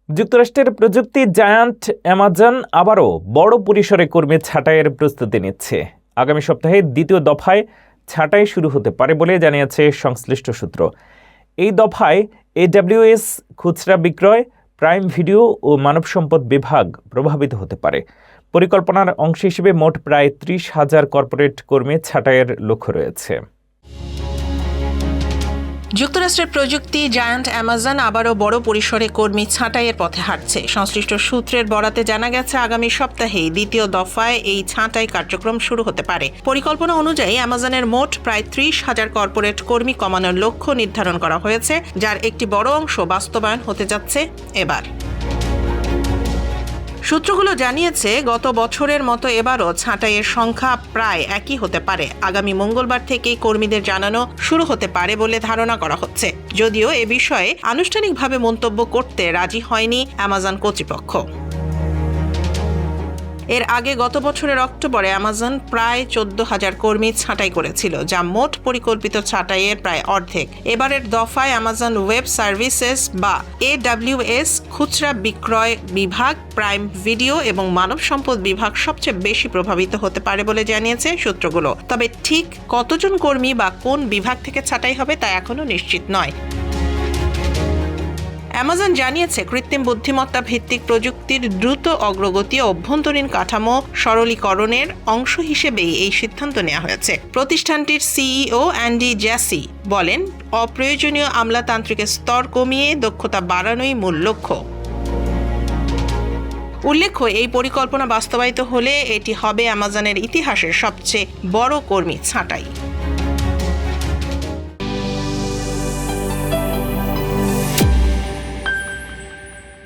যুক্তরাষ্ট্রের প্রযুক্তি giant Amazon আবারও বড় পরিসরে কর্মী ছাঁটাইয়ের প্রস্তুতি নিচ্ছে। আগামী সপ্তাহে দ্বিতীয় দফায় ছাঁটাই শুরু হতে পারে বলে জানিয়েছে সংশ্লিষ্ট সূত্র। এই দফায় AWS, খুচরা বিক্রয়, প্রাইম ভিডিও ও মানব সম্পদ বিভাগ প্রভাবিত হতে পারে। পরিকল্পনার অংশ হিসেবে মোট প্রায় 30,000 কর্পোরেট কর্মী ছাঁটাইয়ের লক্ষ্য রয়েছে। যুক্তরাষ্ট্রের প্রযুক্তি জায়ান্ট অ্যামাজন আবারও বড় পরিসরে কর্মী ছাঁটাইয়ের পথে হাঁটছে। সংশ্লিষ্ট সূত্রের বরাতে জানা গেছে, আগামী সপ্তাহেই দ্বিতীয় দফায় এই ছাঁটাই কার্যক্রম শুরু হতে পারে। পরিকল্পনা অনুযায়ী অ্যামাজনের মোট প্রায় 30,000 কর্পোরেট কর্মী কমানোর লক্ষ্য নির্ধারণ করা হয়েছে, যার একটি বড় অংশ বাস্তবায়ন হতে যাচ্ছে এবার। সূত্রগুলো জানিয়েছে, গত বছরের মতো এবারও ছাঁটাইয়ের সংখ্যা প্রায় একই হতে পারে। আগামী মঙ্গলবার থেকেই কর্মীদের জানানো শুরু হতে পারে বলে ধারণা করা হচ্ছে, যদিও এ বিষয়ে আনুষ্ঠানিকভাবে মন্তব্য করতে রাজি হয়নি অ্যামাজন কর্তৃপক্ষ। এর আগে গত বছরের অক্টোবরে অ্যামাজন প্রায় 14,000 কর্মী ছাঁটাই করেছিল, যা মোট পরিকল্পিত ছাঁটাইয়ের প্রায় অর্ধেক। এবারের দফায় অ্যামাজন ওয়েব সার্ভিসেস বা AWS, খুচরা বিক্রয় বিভাগ, প্রাইম ভিডিও এবং মানব সম্পদ বিভাগ সবচেয়ে বেশি প্রভাবিত হতে পারে বলে জানিয়েছে সূত্রগুলো। তবে ঠিক কতজন কর্মী বা কোন বিভাগ থেকে ছাঁটাই হবে তা এখনও নিশ্চিত নয়। অ্যামাজন জানিয়েছে, কৃত্রিম বুদ্ধিমত্তা ভিত্তিক প্রযুক্তির দ্রুত অগ্রগতি ও অভ্যন্তরীণ কাঠামো সরলীকরণের অংশ হিসেবেই এই সিদ্ধান্ত নেওয়া হয়েছে। প্রতিষ্ঠানটির CEO অ্যান্ডি জ্যাসি বলেন, অপ্রয়োজনীয় আমলাতান্ত্রিক স্তর কমিয়ে দক্ষতা বাড়ানোই মূল লক্ষ্য। উল্লেখ্য, এই পরিকল্পনা বাস্তবায়িত হলে এটি হবে অ্যামাজনের ইতিহাসের সবচেয়ে বড় কর্মী ছাঁটাই।